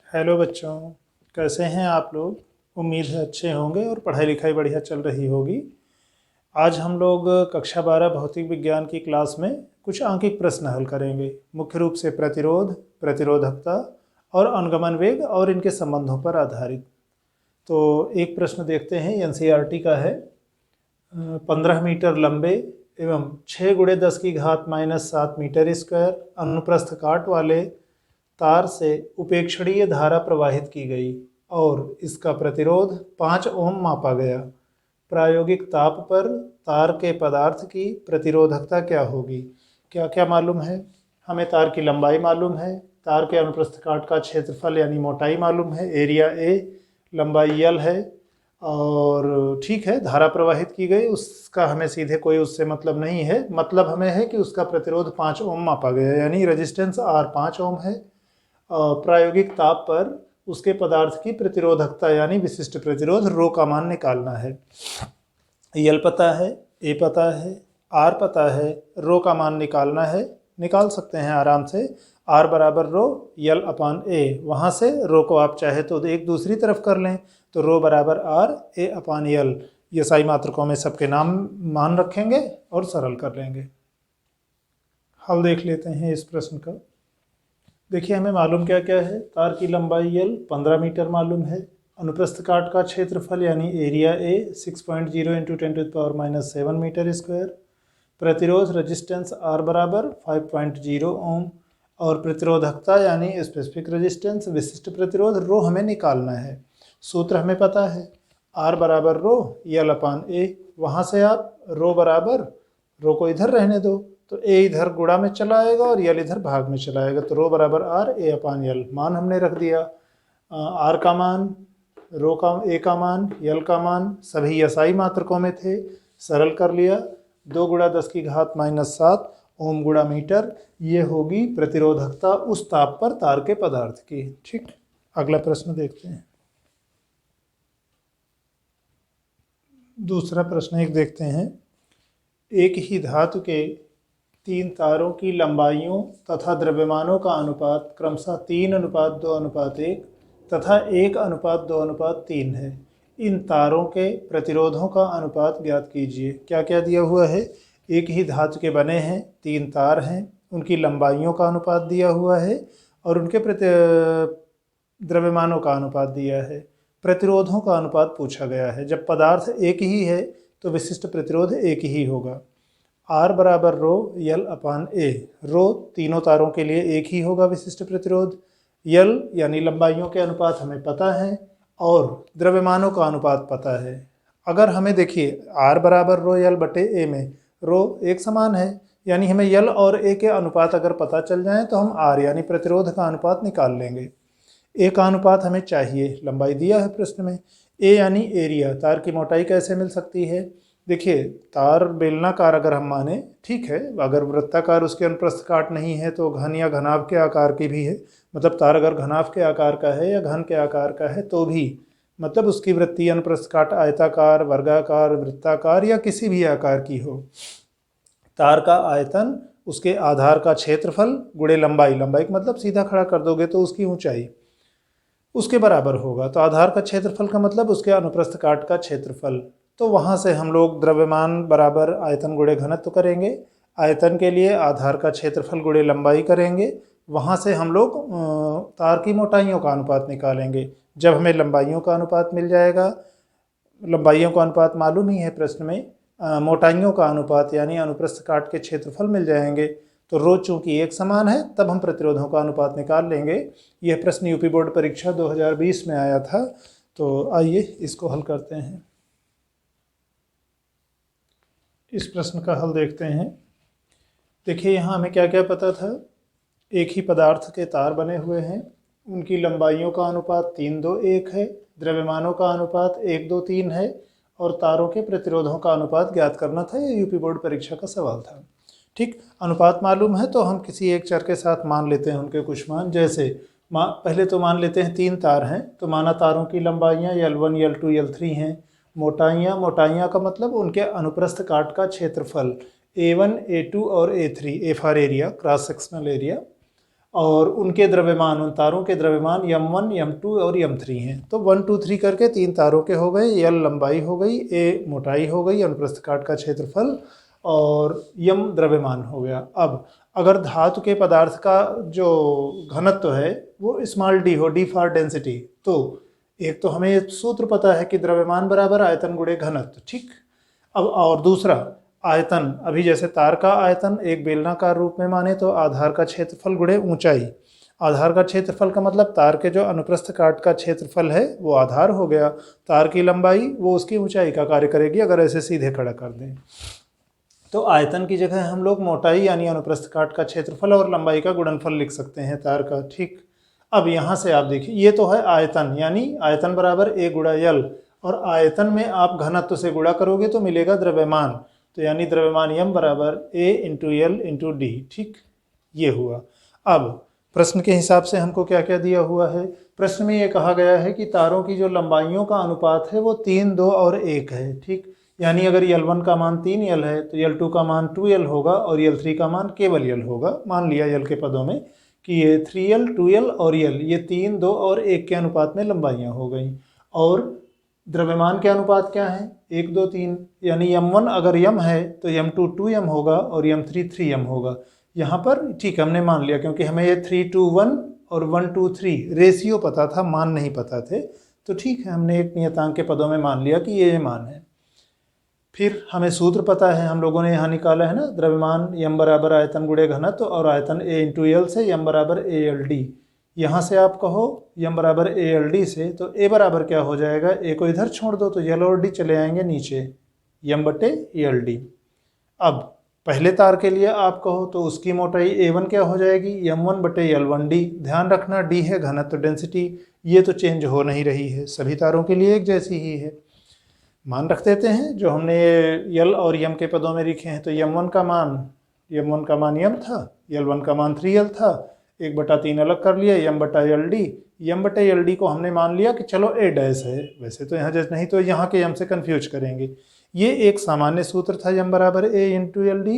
Hello बच्चों, कैसे हैं आप लोग। उम्मीद है अच्छे होंगे और पढ़ाई लिखाई बढ़िया चल रही होगी। आज हम लोग कक्षा 12 भौतिक विज्ञान की क्लास में कुछ अंकिक प्रश्न हल करेंगे, मुख्य रूप से प्रतिरोध, प्रतिरोधकता और अनुगमन वेग और इनके संबंधों पर आधारित। तो एक प्रश्न देखते हैं, एनसीईआरटी का है। 15 मीटर लंबे एवं 6 गुणे 10 की घात -7 मीटर स्क्वायर अनुप्रस्थ काट वाले तार से उपेक्षणीय धारा प्रवाहित की गई और इसका प्रतिरोध 5 ओम मापा गया। प्रायोगिक ताप पर तार के पदार्थ की प्रतिरोधकता क्या होगी। क्या क्या मालूम है हमें। तार की लंबाई मालूम है, तार के अनुप्रस्थ काट का क्षेत्रफल यानी मोटाई मालूम है, एरिया ए, लंबाई यल है। और ठीक है, धारा प्रवाहित की गई, उसका हमें सीधे कोई उससे मतलब नहीं है। मतलब हमें है कि उसका प्रतिरोध 5 ओम मापा गया, यानी रेजिस्टेंस आर 5 ओम है। प्रायोगिक ताप पर उसके पदार्थ की प्रतिरोधकता यानी विशिष्ट प्रतिरोध रो का मान निकालना है। यल पता है, ए पता है, आर पता है, रो का मान निकालना है। निकाल सकते हैं आराम से। आर बराबर रो यल अपान ए, वहाँ से रो को आप चाहे तो एक दूसरी तरफ कर लें, तो रो बराबर आर ए अपान यल। ये साई मात्रकों में सबके नाम मान रखेंगे और सरल कर लेंगे। हल देख लेते हैं इस प्रश्न का। देखिए, हमें मालूम क्या क्या है। तार की लंबाई यल 15 मीटर मालूम है। अनुप्रस्थ काट का क्षेत्रफल यानी एरिया ए 6.0 × 10⁻⁻7 मीटर स्क्वायर। प्रतिरोध रेजिस्टेंस आर बराबर 5.0 ओम और प्रतिरोधकता यानी स्पेसिफिक रेजिस्टेंस विशिष्ट प्रतिरोध रो हमें निकालना है। सूत्र हमें पता है, आर बराबर रो यल अपान ए। वहाँ से आप रो बराबर, रो को इधर रहने दो तो ए इधर गुणा में चला आएगा और यल इधर भाग में चला आएगा, तो रो बराबर आर ए अपान यल। मान हमने रख दिया, आर का मान, रो का, ए का मान, यल का मान सभी एसआई मात्रकों में थे। सरल कर लिया, 2 गुणा 10 की घात -7 ओम गुणा मीटर, ये होगी प्रतिरोधकता उस ताप पर तार के पदार्थ की। ठीक, अगला प्रश्न देखते हैं। दूसरा प्रश्न एक देखते हैं। एक ही धातु के 3 तारों की लंबाइयों तथा द्रव्यमानों का अनुपात क्रमशः 3:2:1 तथा 1:2:3 है। इन तारों के प्रतिरोधों का अनुपात ज्ञात कीजिए। क्या क्या दिया हुआ है। एक ही धातु के बने हैं, 3 तार हैं, उनकी लंबाइयों का अनुपात दिया हुआ है और उनके द्रव्यमानों का अनुपात दिया है। प्रतिरोधों का अनुपात पूछा गया है। जब पदार्थ एक ही है तो विशिष्ट प्रतिरोध एक ही होगा। आर बराबर रो यल अपान ए। रो तीनों तारों के लिए एक ही होगा विशिष्ट प्रतिरोध। यल यानी लंबाइयों के अनुपात हमें पता है और द्रव्यमानों का अनुपात पता है। अगर हमें देखिए, आर बराबर रो यल बटे ए में रो एक समान है, यानी हमें यल और ए के अनुपात अगर पता चल जाए तो हम आर यानी प्रतिरोध का अनुपात निकाल लेंगे। ए का अनुपात हमें चाहिए, लंबाई दिया है प्रश्न में। ए यानी एरिया, तार की मोटाई कैसे मिल सकती है। देखिए, तार बेलनाकार अगर हम माने, ठीक है, अगर वृत्ताकार उसके अनुप्रस्थ काट नहीं है तो घन या घनाभ के आकार की भी है। मतलब तार अगर घनाभ के आकार का है या घन के आकार का है तो भी, मतलब उसकी वृत्तीय अनुप्रस्थ काट आयताकार, वर्गाकार, वृत्ताकार या किसी भी आकार की हो। तार का आयतन उसके आधार का क्षेत्रफल गुणे लंबाई, लंबाई का मतलब सीधा खड़ा कर दोगे तो उसकी ऊंचाई, उसके बराबर होगा। तो आधार का क्षेत्रफल का मतलब उसके अनुप्रस्थ काट का क्षेत्रफल। तो वहाँ से हम लोग द्रव्यमान बराबर आयतन गुणे घनत्व करेंगे। आयतन के लिए आधार का क्षेत्रफल गुणे लंबाई करेंगे। वहाँ से हम लोग तार की मोटाइयों का अनुपात निकालेंगे। जब हमें लंबाइयों का अनुपात मिल जाएगा, लंबाइयों का अनुपात मालूम ही है प्रश्न में, मोटाइयों का अनुपात यानी अनुप्रस्थ काट के क्षेत्रफल मिल जाएंगे, तो रो चूंकि एक समान है तब हम प्रतिरोधों का अनुपात निकाल लेंगे। यह प्रश्न यूपी बोर्ड परीक्षा 2020 में आया था। तो आइए इसको हल करते हैं। इस प्रश्न का हल देखते हैं। देखिए, यहाँ हमें क्या क्या पता था। एक ही पदार्थ के तार बने हुए हैं, उनकी लंबाइयों का अनुपात 3:2:1 है, द्रव्यमानों का अनुपात 1:2:3 है और तारों के प्रतिरोधों का अनुपात ज्ञात करना था। ये यूपी बोर्ड परीक्षा का सवाल था। ठीक, अनुपात मालूम है तो हम किसी एक चर के साथ मान लेते हैं उनके कुछ मान। जैसे पहले तो मान लेते हैं 3 तार हैं, तो माना तारों की लंबाइयाँ L1, L2, L3 हैं। मोटाइयाँ का मतलब उनके अनुप्रस्थ काट का क्षेत्रफल A1, A2 और A3, A for area, cross sectional area. और उनके द्रव्यमान, उन तारों के द्रव्यमान m1, m2 और m3 हैं। तो 1 2 3 करके 3 तारों के हो गए, l लंबाई हो गई, a मोटाई हो गई, अनुप्रस्थ काट का क्षेत्रफल और m द्रव्यमान हो गया। अब अगर धातु के पदार्थ का जो घनत्व है वो स्मॉल d हो, d फॉर डेंसिटी, तो एक तो हमें सूत्र पता है कि द्रव्यमान बराबर आयतन गुणे घनत्व, ठीक। अब और दूसरा आयतन, अभी जैसे तार का आयतन एक बेलनाकार रूप में माने तो आधार का क्षेत्रफल गुणे ऊंचाई। आधार का क्षेत्रफल का मतलब तार के जो अनुप्रस्थ काट का क्षेत्रफल है वो आधार हो गया, तार की लंबाई वो उसकी ऊंचाई का कार्य करेगी अगर ऐसे सीधे खड़ा कर दें। तो आयतन की जगह हम लोग मोटाई यानी अनुप्रस्थ काट का क्षेत्रफल और लंबाई का गुणनफल लिख सकते हैं तार का, ठीक। अब यहाँ से आप देखिए ये तो है आयतन, यानी आयतन बराबर a गुणा l, और आयतन में आप घनत्व से गुणा करोगे तो मिलेगा द्रव्यमान, तो यानी द्रव्यमान m बराबर a into L into D, ठीक। ये हुआ। अब प्रश्न के हिसाब से हमको क्या क्या दिया हुआ है। प्रश्न में ये कहा गया है कि तारों की जो लंबाइयों का अनुपात है वो 3, 2 और 1 है, ठीक। यानी अगर L1 का मान 3L है तो L2 का मान 2L होगा और L3 का मान केवल L होगा। मान लिया L के पदों में कि ये 3L, 2L और L ये 3, 2 और 1 के अनुपात में लंबाइयाँ हो गई। और द्रव्यमान के अनुपात क्या है, 1, 2, 3, यानी m1 अगर m है तो m2 2m होगा और m3 3m होगा। यहाँ पर ठीक हमने मान लिया क्योंकि हमें ये 3 2 1 और 1 2 3 रेशियो पता था, मान नहीं पता थे, तो ठीक है हमने एक नियतांक के पदों में मान लिया कि ये मान है। फिर हमें सूत्र पता है, हम लोगों ने यहाँ निकाला है ना, द्रव्यमान m बराबर आयतन गुणे घनत्व और आयतन a इंटू एल से m बराबर a एल डी। यहाँ से आप कहो m बराबर a एल डी से तो a बराबर क्या हो जाएगा, a को इधर छोड़ दो तो l और d चले आएंगे नीचे, m बटे एल डी। अब पहले तार के लिए आप कहो तो उसकी मोटाई a1 क्या हो जाएगी, m1 बटे L1d। ध्यान रखना d है घनत्व डेंसिटी, ये तो चेंज हो नहीं रही है, सभी तारों के लिए एक जैसी ही है। मान रख देते हैं जो हमने L और M के पदों में लिखे हैं, तो m1 का मान m था, L1 का मान 3L था, 1/3 अलग कर लिया, m बटा एल डी। m बटे एल डी को हमने मान लिया कि चलो a डैश है, वैसे तो यहाँ जैसे नहीं तो यहाँ के m से कन्फ्यूज करेंगे। ये एक सामान्य सूत्र था m बराबर a इंटू एल डी।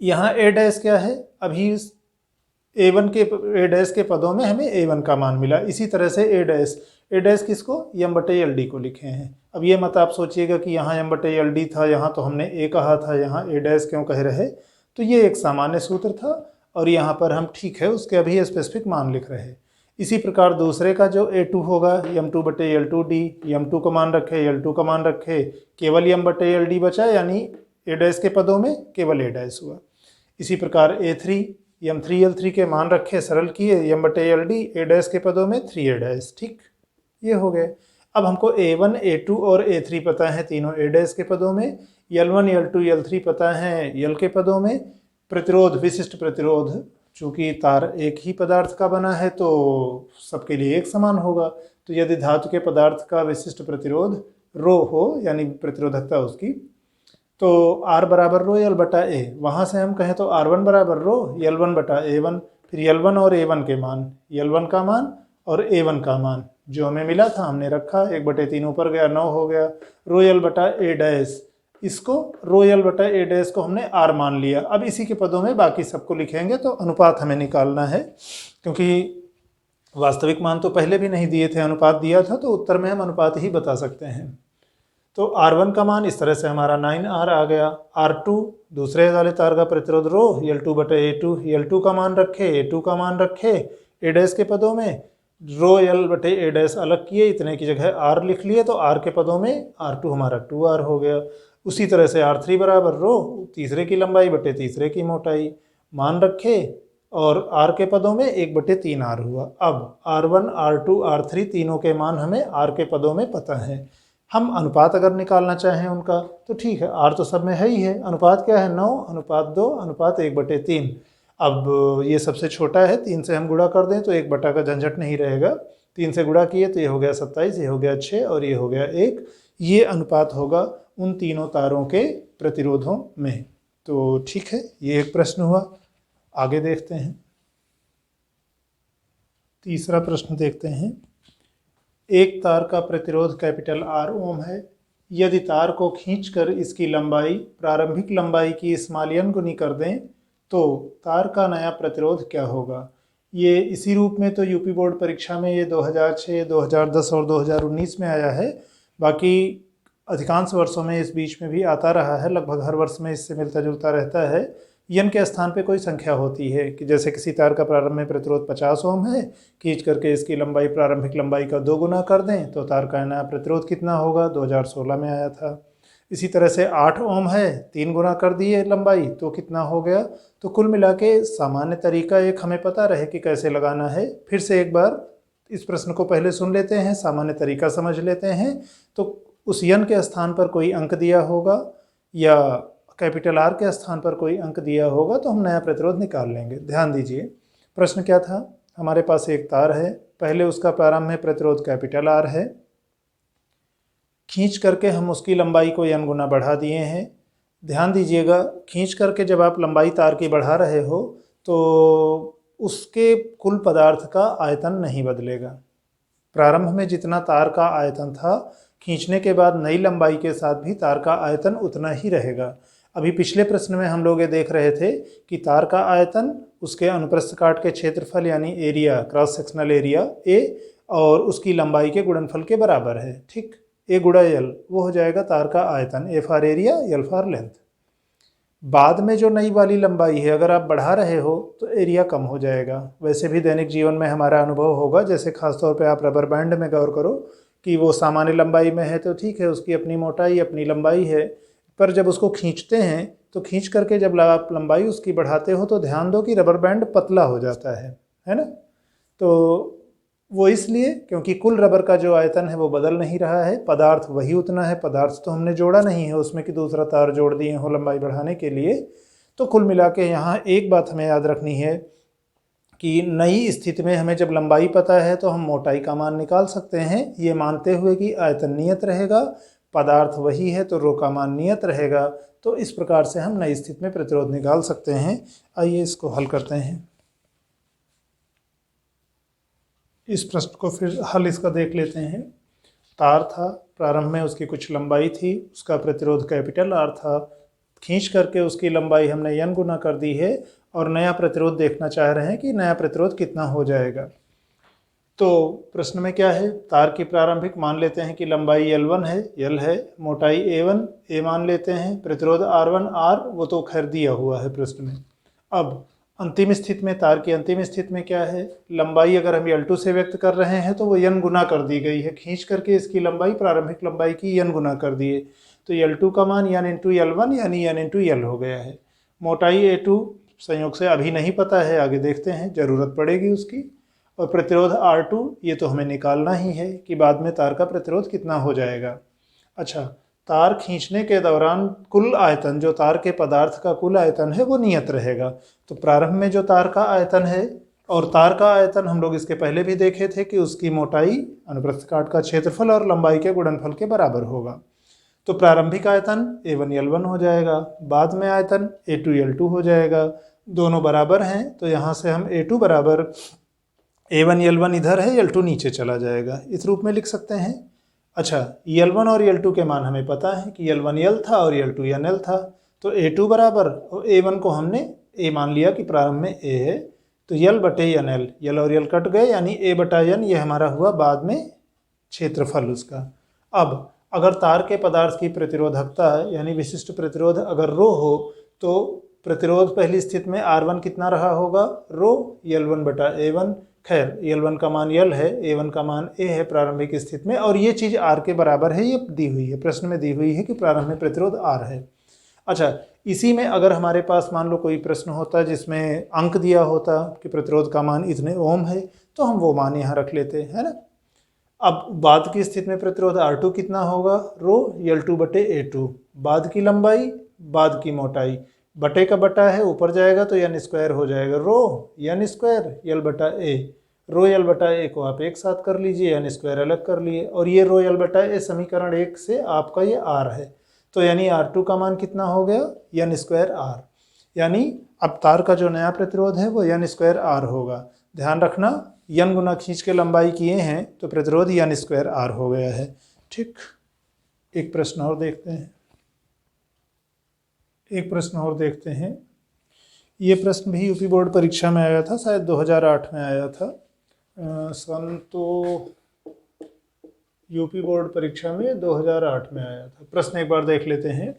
यहाँ a डैश क्या है, अभी a1 के a डैश के पदों में हमें a1 का मान मिला, इसी तरह से a डैश किसको, m बटे एल डी को लिखे हैं। अब ये मत आप सोचिएगा कि यहाँ m बटे एल डी था, यहाँ तो हमने a कहा था, यहाँ a डैश क्यों कह रहे, तो ये एक सामान्य सूत्र था और यहाँ पर हम ठीक है उसके अभी स्पेसिफिक मान लिख रहे हैं। इसी प्रकार दूसरे का जो a2 होगा, m2 बटे एल टू डी, m2 का मान रखे, l2 का मान रखे, केवल m बटे एल डी बचा, यानी a डैश के पदों में केवल a डैश हुआ। इसी प्रकार a3, m3 l3 के मान रखे, सरल किए, m बटे एल डी, a डैश के पदों में 3a डैश, ठीक, ये हो गए। अब हमको a1, a2 और a3 पता है तीनों a डैश के पदों में, L1, L2, L3 पता है L के पदों में। प्रतिरोध, विशिष्ट प्रतिरोध, चूंकि तार एक ही पदार्थ का बना है तो सबके लिए एक समान होगा, तो यदि धातु के पदार्थ का विशिष्ट प्रतिरोध रो हो यानी प्रतिरोधकता उसकी, तो R बराबर रो एल बटा ए। वहाँ से हम कहें तो R1 बराबर रो L1 बटा A1, फिर L1 और A1 के मान, L1 का मान और A1 का मान जो हमें मिला था हमने रखा, 1/3 ऊपर गया 9 हो गया, रो एल बटा ए डैश, इसको रो एल बटा ए डैश को हमने R मान लिया। अब इसी के पदों में बाकी सबको लिखेंगे, तो अनुपात हमें निकालना है क्योंकि वास्तविक मान तो पहले भी नहीं दिए थे, अनुपात दिया था तो उत्तर में हम अनुपात ही बता सकते हैं। तो R1 का मान इस तरह से हमारा 9R आ गया। R2 दूसरे वाले तार का प्रतिरोध रो L2 बटे A2, L2 का मान रखे, A2 का मान रखे, ए डैश के पदों में रो एल बटे ए डैश अलग किए, इतने की जगह R लिख लिए, तो R के पदों में R2 हमारा 2R हो गया। उसी तरह से R3 बराबर रो तीसरे की लंबाई बटे तीसरे की मोटाई, मान रखे और R के पदों में 1/3R हुआ। अब R1, R2, R3 तीनों के मान हमें R के पदों में पता है। हम अनुपात अगर निकालना चाहें उनका तो ठीक है, R तो सब में है ही है, अनुपात क्या है 9 अनुपात 2 अनुपात 1/3। अब ये सबसे छोटा है, 3 से हम गुणा कर दें तो 1 बटा का झंझट नहीं रहेगा, 3 से गुणा किए तो ये हो गया 27, ये हो गया 6 और ये हो गया 1। ये अनुपात होगा उन तीनों तारों के प्रतिरोधों में। तो ठीक है, ये एक प्रश्न हुआ। आगे देखते हैं, तीसरा प्रश्न देखते हैं। एक तार का प्रतिरोध कैपिटल R ओम है, यदि तार को खींचकर इसकी लंबाई प्रारंभिक लंबाई की स्मॉल n गुनी कर दें तो तार का नया प्रतिरोध क्या होगा। ये इसी रूप में तो यूपी बोर्ड परीक्षा में ये 2006, 2010 और 2019 में आया है। बाकी अधिकांश वर्षों में इस बीच में भी आता रहा है, लगभग हर वर्ष में इससे मिलता जुलता रहता है। यन के स्थान पे कोई संख्या होती है कि जैसे किसी तार का प्रारंभ में प्रतिरोध 50 ओम है, खींच करके इसकी लंबाई प्रारंभिक लंबाई का 2 गुना कर दें तो तार का नया प्रतिरोध कितना होगा, 2016 में आया था। इसी तरह से 8 ओम है, 3 गुना कर दिए लंबाई तो कितना हो गया। तो कुल मिला के सामान्य तरीका एक हमें पता रहे कि कैसे लगाना है। फिर से एक बार इस प्रश्न को पहले सुन लेते हैं, सामान्य तरीका समझ लेते हैं। तो उस यन के स्थान पर कोई अंक दिया होगा या कैपिटल आर के स्थान पर कोई अंक दिया होगा तो हम नया प्रतिरोध निकाल लेंगे। ध्यान दीजिए प्रश्न क्या था। हमारे पास एक तार है, पहले उसका प्रारंभ में प्रतिरोध कैपिटल आर है, खींच करके हम उसकी लंबाई को n गुना बढ़ा दिए हैं। ध्यान दीजिएगा, खींच करके जब आप लंबाई तार की बढ़ा रहे हो तो उसके कुल पदार्थ का आयतन नहीं बदलेगा। प्रारंभ में जितना तार का आयतन था, खींचने के बाद नई लंबाई के साथ भी तार का आयतन उतना ही रहेगा। अभी पिछले प्रश्न में हम लोग ये देख रहे थे कि तार का आयतन उसके अनुप्रस्थ काट के क्षेत्रफल यानी area, cross sectional area A, और उसकी लंबाई के गुणनफल के बराबर है। ठीक, ए गुणा एल वो हो जाएगा तार का आयतन, A for area L for length. बाद में जो नई वाली लंबाई है अगर आप बढ़ा रहे हो तो एरिया कम हो जाएगा। वैसे भी दैनिक जीवन में हमारा अनुभव होगा, जैसे खासतौर पे आप रबर बैंड में गौर करो कि वो सामान्य लंबाई में है तो ठीक है, उसकी अपनी मोटाई अपनी लंबाई है, पर जब उसको खींचते हैं तो खींच करके जब आप लंबाई उसकी बढ़ाते हो तो ध्यान दो कि रबर बैंड पतला हो जाता है ना। तो वो इसलिए क्योंकि कुल रबर का जो आयतन है वो बदल नहीं रहा है, पदार्थ वही उतना है, पदार्थ तो हमने जोड़ा नहीं है उसमें कि दूसरा तार जोड़ दिए हो लंबाई बढ़ाने के लिए। तो कुल मिला के यहाँ एक बात हमें याद रखनी है कि नई स्थिति में हमें जब लंबाई पता है तो हम मोटाई का मान निकाल सकते हैं, ये मानते हुए कि आयतन नियत रहेगा, पदार्थ वही है तो रो का मान नियत रहेगा। तो इस प्रकार से हम नई स्थिति में प्रतिरोध निकाल सकते हैं। आइए इसको हल करते हैं। इस प्रश्न को फिर हल इसका देख लेते हैं। तार था, प्रारंभ में उसकी कुछ लंबाई थी, उसका प्रतिरोध कैपिटल आर था, खींच करके उसकी लंबाई हमने n गुना कर दी है और नया प्रतिरोध देखना चाह रहे हैं कि नया प्रतिरोध कितना हो जाएगा। तो प्रश्न में क्या है, तार की प्रारंभिक मान लेते हैं कि लंबाई L1 है, L है, मोटाई A1 A मान लेते हैं, प्रतिरोध R1 R वो तो खैर दिया हुआ है प्रश्न में। अब अंतिम स्थिति में, तार की अंतिम स्थिति में क्या है, लंबाई अगर हम L2 से व्यक्त कर रहे हैं तो वो n गुना कर दी गई है, खींच करके इसकी लंबाई प्रारंभिक लंबाई की n गुना कर दिए तो L2 का मान n इंटू L1 यानी n इंटू L हो गया है। मोटाई A2 संयोग से अभी नहीं पता है, आगे देखते हैं, ज़रूरत पड़ेगी उसकी। और प्रतिरोध R2 ये तो हमें निकालना ही है कि बाद में तार का प्रतिरोध कितना हो जाएगा। अच्छा, तार खींचने के दौरान कुल आयतन, जो तार के पदार्थ का कुल आयतन है वो नियत रहेगा। तो प्रारंभ में जो तार का आयतन है, और तार का आयतन हम लोग इसके पहले भी देखे थे कि उसकी मोटाई अनुप्रस्थ काट का क्षेत्रफल और लंबाई के गुणनफल के बराबर होगा। तो प्रारंभिक आयतन A1L1 हो जाएगा, बाद में आयतन A2L2 हो जाएगा, दोनों बराबर हैं तो यहाँ से हम A2 बराबर A1L1 इधर है, L2 नीचे चला जाएगा, इस रूप में लिख सकते हैं। अच्छा, L1 और L2 के मान हमें पता है कि L1 L था और L2 NL था, तो A2 बराबर, और A1 को हमने A मान लिया कि प्रारंभ में A है, तो L बटे NL, L और L कट गए यानी A बटा N, ये हमारा हुआ बाद में क्षेत्रफल उसका। अब अगर तार के पदार्थ की प्रतिरोधकता यानी विशिष्ट प्रतिरोध अगर रो हो तो प्रतिरोध पहली स्थिति में R1 कितना रहा होगा, रो L1 बटा A1। खैर L1 का मान L है, A1 का मान A है प्रारंभिक स्थिति में, और ये चीज़ R के बराबर है, ये दी हुई है प्रश्न में, दी हुई है कि प्रारंभ में प्रतिरोध R है। अच्छा, इसी में अगर हमारे पास मान लो कोई प्रश्न होता है जिसमें अंक दिया होता कि प्रतिरोध का मान इतने ओम है, तो हम वो मान यहाँ रख लेते हैं, है ना। अब बाद की स्थिति में प्रतिरोध R2 कितना होगा, रो L2 बटे A2, बाद की लंबाई, बाद की मोटाई, बटे का बटा है ऊपर जाएगा तो n स्क्वायर हो जाएगा, रो n स्क्वायर L बटा A, रो L बटा A को आप एक साथ कर लीजिए, n स्क्वायर अलग कर लिए, और ये रो L बटा A समीकरण 1 से आपका ये R है, तो यानी R2 का मान कितना हो गया, n स्क्वायर R, यानी अब तार का जो नया प्रतिरोध है वो n स्क्वायर R होगा। ध्यान रखना, n गुना खींच के लंबाई किए हैं तो प्रतिरोध n स्क्वायर R हो गया है। ठीक, एक प्रश्न और देखते हैं, ये प्रश्न भी यूपी बोर्ड परीक्षा में आया था, शायद 2008 में आया था। सन तो यूपी बोर्ड परीक्षा में 2008 में आया था। प्रश्न एक बार देख लेते हैं।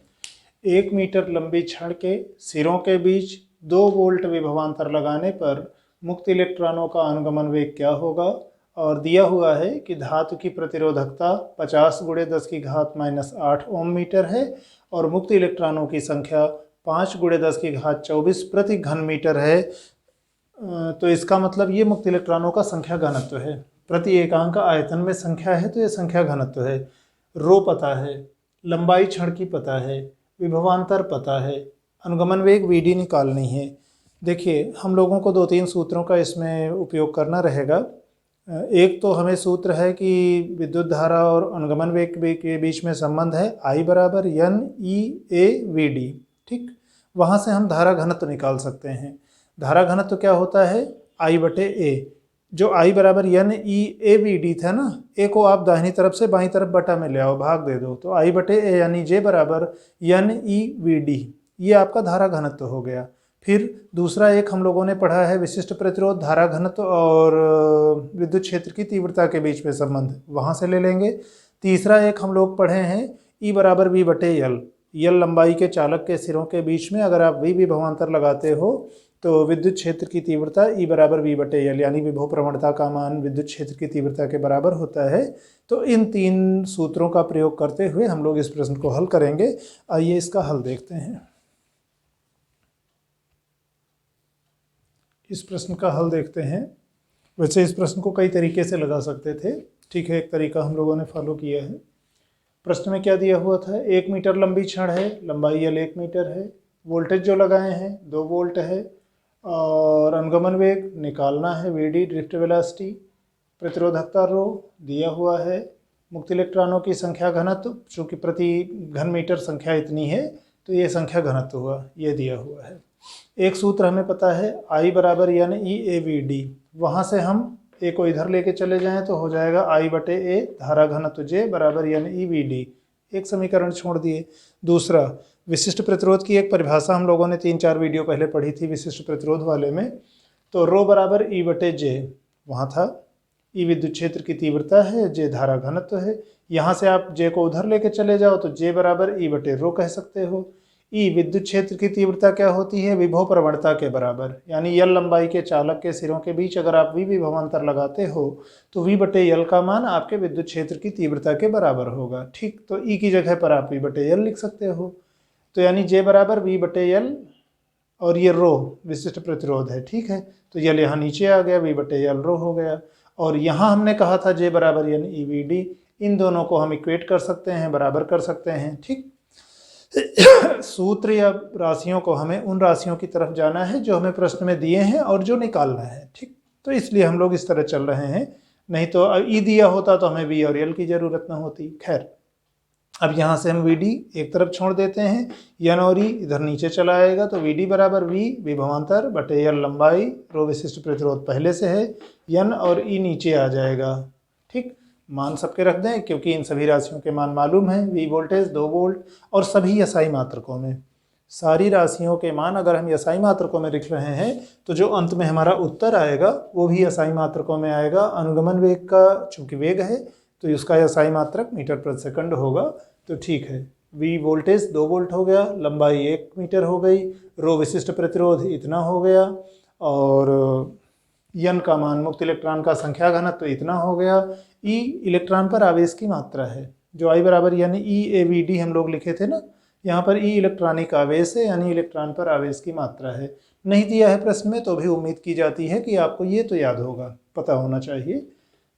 1 मीटर लंबी छड़ के सिरों के बीच 2 वोल्ट विभवांतर लगाने पर मुक्त इलेक्ट्रॉनों का अनुगमन वेग क्या होगा? और दिया हुआ है कि धातु की प्रतिरोधकता 50 × 10⁻⁸ ओम मीटर है और मुक्त इलेक्ट्रॉनों की संख्या 5 × 10⁻24 प्रति घन मीटर है। तो इसका मतलब ये मुक्त इलेक्ट्रॉनों का संख्या घनत्व है। प्रति एकांक आयतन में संख्या है तो ये संख्या घनत्व है। रो पता है, लंबाई छड़ की पता है, विभवांतर पता है, अनुगमन वेग वीडी निकालनी है। देखिए, हम लोगों को 2-3 सूत्रों का इसमें उपयोग करना रहेगा। एक तो हमें सूत्र है कि विद्युत धारा और अनुगमन वेग के बीच में संबंध है I = NE/A/VD। ठीक, वहाँ से हम धारा घनत्व निकाल सकते हैं। धारा घनत्व क्या होता है? I/A। जो I = NE/A/VD था ना, A को आप दाहिनी तरफ से बाईं तरफ बटा में ले आओ, भाग दे दो, तो I/A यानी J = NE/VD। ये आपका धारा घनत्व हो गया। फिर दूसरा एक हम लोगों ने पढ़ा है विशिष्ट प्रतिरोध, धारा घनत्व और विद्युत क्षेत्र की तीव्रता के बीच में संबंध, वहाँ से ले लेंगे। तीसरा एक हम लोग पढ़े हैं E = V/L। यल लंबाई के चालक के सिरों के बीच में अगर आप V विभवांतर लगाते हो तो विद्युत क्षेत्र की तीव्रता E = V/L यानी विभव प्रवणता का मान विद्युत क्षेत्र की तीव्रता के बराबर होता है। तो इन 3 सूत्रों का प्रयोग करते हुए हम लोग इस प्रश्न को हल करेंगे। आइए इसका हल देखते हैं। इस प्रश्न का हल देखते हैं। वैसे इस प्रश्न को कई तरीके से लगा सकते थे, ठीक है, एक तरीका हम लोगों ने फॉलो किया है। प्रश्न में क्या दिया हुआ था? 1 मीटर लंबी छड़ है, लंबाई L 1 मीटर है, वोल्टेज जो लगाए हैं 2 वोल्ट है और अनुगमन वेग निकालना है VD ड्रिफ्ट वेलोसिटी, प्रतिरोधकता रो दिया हुआ है, मुक्त इलेक्ट्रॉनों की संख्या घनत्व, चूँकि प्रति घन मीटर संख्या इतनी है तो ये संख्या घनत्व हुआ, ये दिया हुआ है। एक सूत्र हमें पता है I = NE/A/VD। वहाँ से हम A को इधर लेके चले जाएं तो हो जाएगा I/A, धारा घनत्व J = NE/VD। एक समीकरण छोड़ दिए। दूसरा, विशिष्ट प्रतिरोध की एक परिभाषा हम लोगों ने 3-4 वीडियो पहले पढ़ी थी विशिष्ट प्रतिरोध वाले में। तो रो = E/J वहाँ था। E विद्युत क्षेत्र की तीव्रता है, J धारा घनत्व है। यहाँ से आप J को उधर लेके चले जाओ तो J = E/ρ कह सकते हो। E विद्युत क्षेत्र की तीव्रता क्या होती है? विभव प्रवणता के बराबर, यानी L लंबाई के चालक के सिरों के बीच अगर आप V विभवांतर लगाते हो तो V/L का मान आपके विद्युत क्षेत्र की तीव्रता के बराबर होगा। ठीक, तो E की जगह पर आप V/L लिख सकते हो। तो यानी J = V/L और ये रो विशिष्ट प्रतिरोध है, ठीक है, तो L यहाँ नीचे आ गया, V/L रो हो गया। और यहाँ हमने कहा था J = NE/VD। इन दोनों को हम इक्वेट कर सकते हैं, बराबर कर सकते हैं। ठीक, सूत्र या राशियों को हमें उन राशियों की तरफ जाना है जो हमें प्रश्न में दिए हैं और जो निकालना है। ठीक, तो इसलिए हम लोग इस तरह चल रहे हैं, नहीं तो E दिया होता तो हमें V और L की ज़रूरत ना होती। खैर, अब यहाँ से हम VD एक तरफ छोड़ देते हैं, N और E इधर नीचे चला आएगा, तो VD = V विभवांतर बटे L लंबाई, रो विशिष्ट प्रतिरोध पहले से है, N और E नीचे आ जाएगा। ठीक, मान सबके रख दें क्योंकि इन सभी राशियों के मान मालूम हैं। V वोल्टेज 2 वोल्ट और सभी SI मात्रकों में। सारी राशियों के मान अगर हम SI मात्रकों में लिख रहे हैं तो जो अंत में हमारा उत्तर आएगा वो भी SI मात्रकों में आएगा। अनुगमन वेग का चूँकि वेग है तो उसका SI मात्रक मीटर प्रति सेकंड होगा। तो ठीक है, V वोल्टेज 2 वोल्ट हो गया, लंबाई 1 मीटर हो गई, रो विशिष्ट प्रतिरोध इतना हो गया और N का मान मुक्त इलेक्ट्रॉन का संख्या घनत्व तो इतना हो गया। E इलेक्ट्रॉन पर आवेश की मात्रा है, जो I = NE/A/VD हम लोग लिखे थे ना, यहाँ पर E इलेक्ट्रॉनिक आवेश है यानी इलेक्ट्रॉन पर आवेश की मात्रा है। नहीं दिया है प्रश्न में तो भी उम्मीद की जाती है कि आपको ये तो याद होगा, पता होना चाहिए।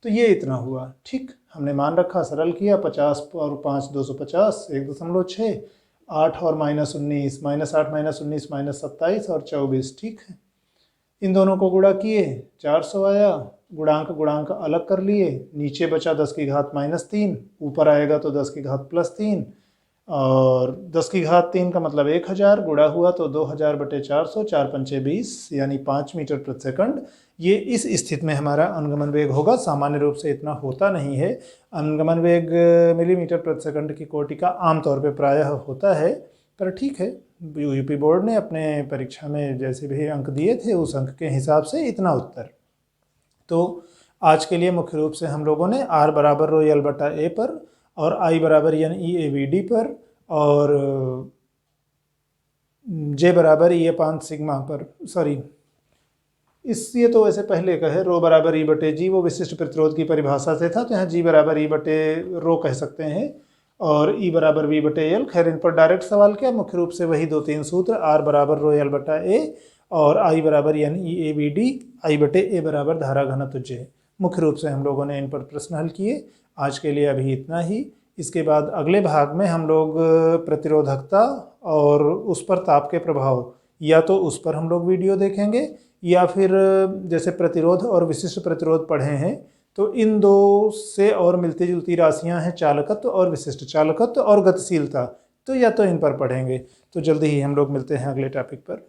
तो ये इतना हुआ। ठीक, हमने मान रखा, सरल किया, 50 और 5 250, 1.6, 8 और -19, -8 -19 -27 और 24। ठीक है, इन दोनों को गुणा किए 400 आया, गुणांक अलग कर लिए, नीचे बचा 10⁻³ ऊपर आएगा तो 10⁻+3 और 10⁻³ का मतलब 1000, गुणा हुआ तो 2000/400, 4×5 = 20 यानी 5 मीटर प्रति सेकंड। ये इस स्थिति में हमारा अनुगमन वेग होगा। सामान्य रूप से इतना होता नहीं है, अनुगमन वेग मिलीमीटर प्रति सेकंड की कोटि का आमतौर पर प्रायः होता है, पर ठीक है, यूपी बोर्ड ने अपने परीक्षा में जैसे भी अंक दिए थे उस अंक के हिसाब से इतना उत्तर। तो आज के लिए मुख्य रूप से हम लोगों ने R बराबर रो एल बटा ए पर और I बराबर N E A V D पर और J बराबर ई अपान सिग्मा पर, सॉरी ये तो वैसे पहले का है, रो बराबर ई बटे जी वो विशिष्ट प्रतिरोध की परिभाषा से था, तो यहाँ जी बराबर ई बटे रो कह सकते हैं और ई बराबर वी बटे एल। खैर इन पर डायरेक्ट सवाल क्या, मुख्य रूप से वही 2-3 सूत्र, आर बराबर रो एल बटा ए और आई बराबर N E A V D, I बटे ए बराबर धारा घनत्व जे। मुख्य रूप से हम लोगों ने इन पर प्रश्न हल किए। आज के लिए अभी इतना ही। इसके बाद अगले भाग में हम लोग प्रतिरोधकता और उस पर ताप के प्रभाव, या तो उस पर हम लोग वीडियो देखेंगे या फिर जैसे प्रतिरोध और विशिष्ट प्रतिरोध पढ़े हैं तो इन दो से और मिलती जुलती राशियां हैं चालकत्व और विशिष्ट चालकत्व और गतिशीलता, तो या तो इन पर पढ़ेंगे। तो जल्दी ही हम लोग मिलते हैं अगले टॉपिक पर।